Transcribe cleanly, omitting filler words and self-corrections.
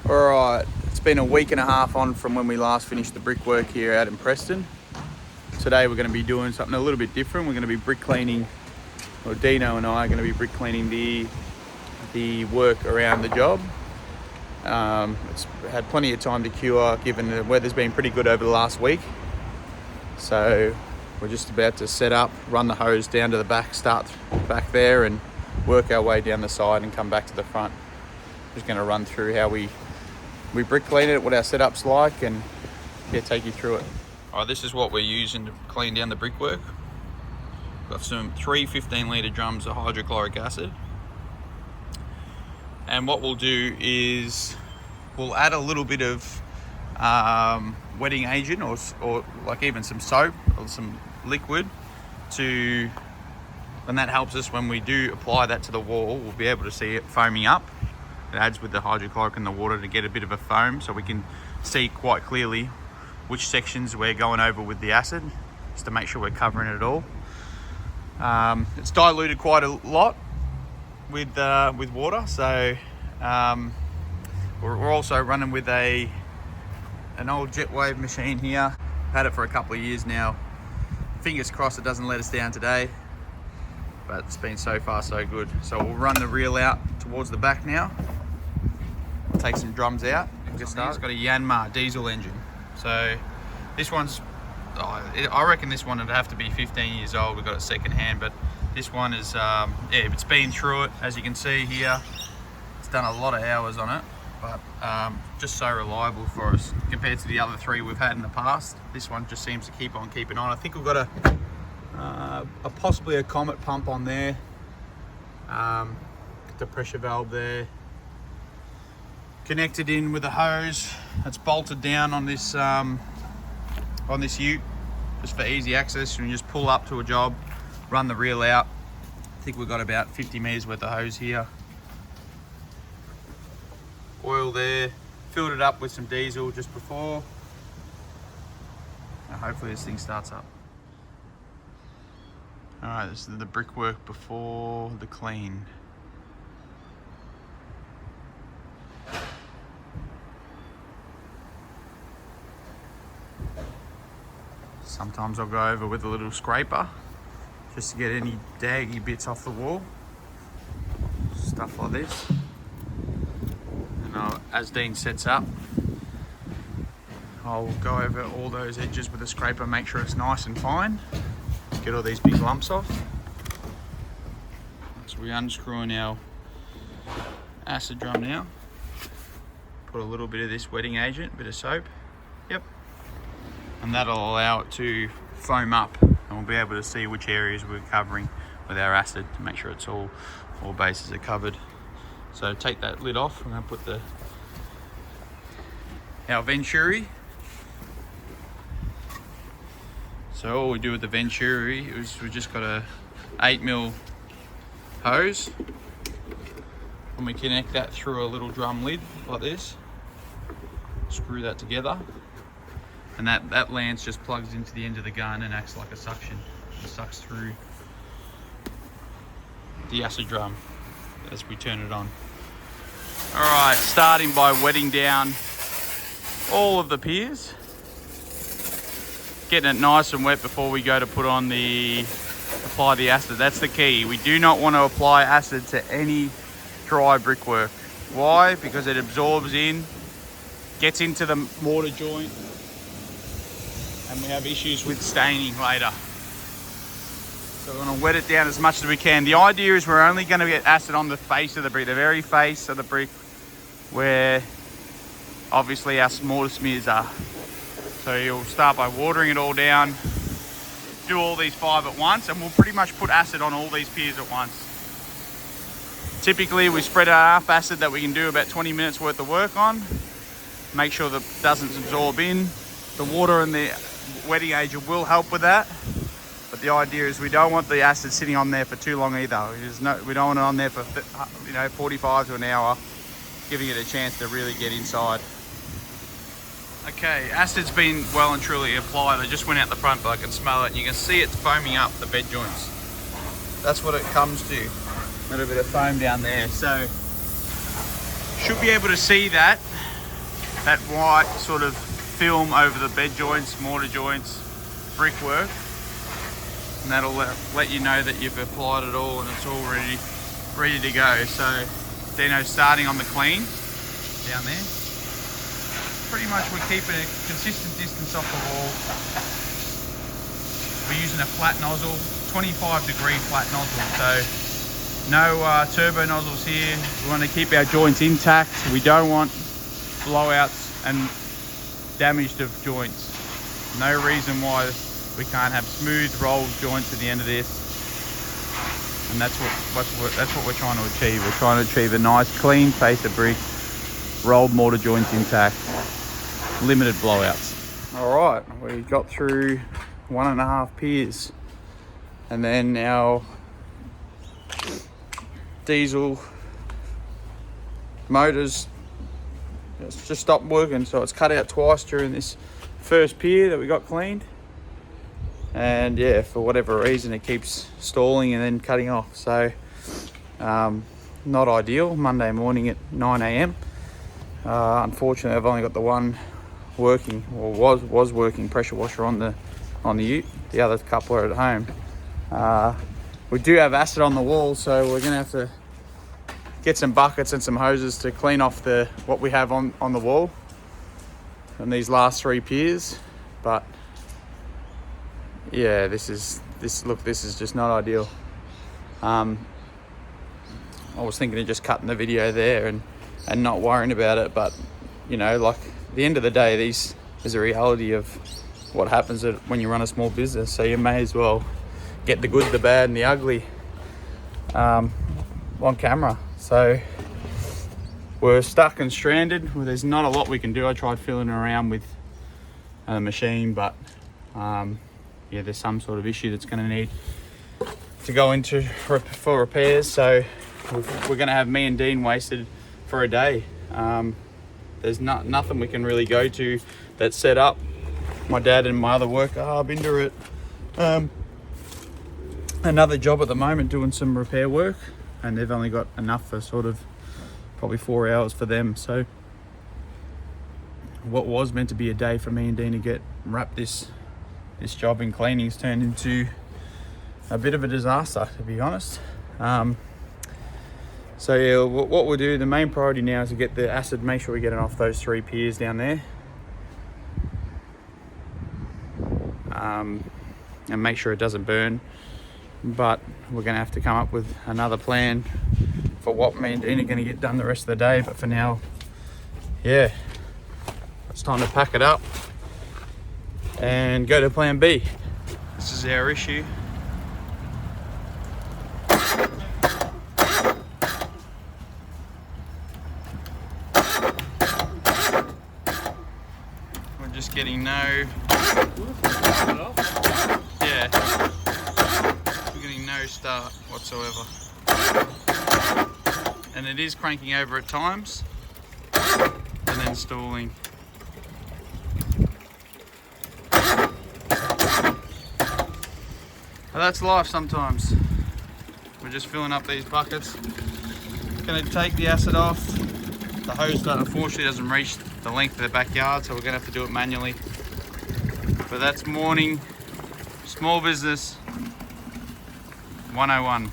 Alright, it's been a week and a half on from when we last finished the brickwork here out in Preston. Today we're going to be doing something a little bit different. We're going to be brick cleaning, or Dino and I are going to be brick cleaning the work around the job. It's had plenty of time to cure given the weather's been pretty good over the last week. So we're just about to set up, run the hose down to the back, start back there and work our way down the side and come back to the front. Just going to run through how we brick clean it, what our setup's like, and take you through it. Alright, this is what we're using to clean down the brickwork. Got some 3 15-litre drums of hydrochloric acid. And what we'll do is we'll add a little bit of wetting agent or like even some soap or some liquid and that helps us when we do apply that to the wall. We'll be able to see it foaming up. It adds with the hydrochloric and the water to get a bit of a foam so we can see quite clearly which sections we're going over with the acid, just to make sure we're covering it all. It's diluted quite a lot with water, so we're also running with an old Jetwave machine here. Had it for a couple of years now. Fingers crossed it doesn't let us down today, but it's been so far so good. So we'll run the reel out towards the back now. Take some drums out and just start. It's got a Yanmar diesel engine. So this one's, I reckon this one would have to be 15 years old. We've got it second hand, but this one is, it's been through it. As you can see here, it's done a lot of hours on it, but just so reliable for us compared to the other three we've had in the past. This one just seems to keep on keeping on. I think we've got possibly a Comet pump on there, the pressure valve there, connected in with a hose that's bolted down on this ute just for easy access. And you just pull up to a job, run the reel out. I think we've got about 50 metres worth of hose here. Oil there, filled it up with some diesel just before. Now hopefully this thing starts up. Alright, this is the brickwork before the clean. Sometimes I'll go over with a little scraper just to get any daggy bits off the wall. Stuff like this. And as Dean sets up, I'll go over all those edges with a scraper, make sure it's nice and fine. Get all these big lumps off. So we're unscrewing our acid drum now. Put a little bit of this wetting agent, a bit of soap. Yep. And that'll allow it to foam up, and we'll be able to see which areas we're covering with our acid to make sure it's all bases are covered. So take that lid off. I'm going to put our Venturi. So all we do with the Venturi is we've just got a 8mm hose, and we connect that through a little drum lid like this. Screw that together. And that lance just plugs into the end of the gun and acts like a suction. It sucks through the acid drum as we turn it on. Alright, starting by wetting down all of the piers. Getting it nice and wet before we go to apply the acid. That's the key. We do not want to apply acid to any dry brickwork. Why? Because it absorbs in, gets into the mortar joint, and we have issues with staining later. So we're going to wet it down as much as we can. The idea is we're only going to get acid on the face of the brick, the very face of the brick where obviously our mortar smears are. So you'll start by watering it all down, do all these 5 at once, and we'll pretty much put acid on all these piers at once. Typically we spread out enough acid that we can do about 20 minutes worth of work on. Make sure that it doesn't absorb in. The water and the wetting agent will help with that, but the idea is we don't want the acid sitting on there for too long either. We don't want it on there for 45 to an hour, giving it a chance to really get inside. Okay, acid's been well and truly applied. I just went out the front, but I can smell it, and you can see it's foaming up the bed joints. That's what it comes to. A little bit of foam down there, so should be able to see that that white sort of film over the bed joints, mortar joints, brickwork, and that'll let you know that you've applied it all and it's all ready to go. So Dino's starting on the clean down there. Pretty much we're keeping a consistent distance off the wall. We're using a flat nozzle, 25-degree flat nozzle, so no turbo nozzles here. We want to keep our joints intact. We don't want blowouts and damage of joints. No reason why we can't have smooth rolled joints at the end of this, and that's what we're trying to achieve. We're trying to achieve a nice clean face of brick, rolled mortar joints intact, limited blowouts. All right, we got through 1.5 piers, and then our diesel motors just stopped working, so it's cut out twice during this first pier that we got cleaned, and yeah, for whatever reason it keeps stalling and then cutting off. So not ideal. Monday morning at 9 a.m. Unfortunately I've only got the one working, or was working, pressure washer on the ute. The other couple are at home. We do have acid on the wall, so we're gonna have to get some buckets and some hoses to clean off what we have on the wall on these last 3 piers. But yeah, this is just not ideal. I was thinking of just cutting the video there and not worrying about it, but you know, like at the end of the day, there's a reality of what happens when you run a small business, so you may as well get the good, the bad and the ugly on camera. So we're stuck and stranded. Well, there's not a lot we can do. I tried fiddling around with the machine, but yeah, there's some sort of issue that's going to need to go into for repairs. So we're going to have me and Dean wasted for a day. There's nothing we can really go to that's set up. My dad and my other work are Harbinder at another job at the moment doing some repair work, and they've only got enough for sort of probably 4 hours for them. So what was meant to be a day for me and Dean to wrap this job in cleaning's turned into a bit of a disaster, to be honest. So yeah, what we'll do, the main priority now is to get the acid, make sure we get it off those 3 piers down there, and make sure it doesn't burn. But we're going to have to come up with another plan for what me and Dean are going to get done the rest of the day. But for now, yeah, it's time to pack it up and go to plan B. This is our issue. We're just getting no start whatsoever, and it is cranking over at times and then stalling. But that's life sometimes. We're just filling up these buckets. Going to take the acid off. The hose unfortunately doesn't reach the length of the backyard, so we're going to have to do it manually. But that's morning small business 101.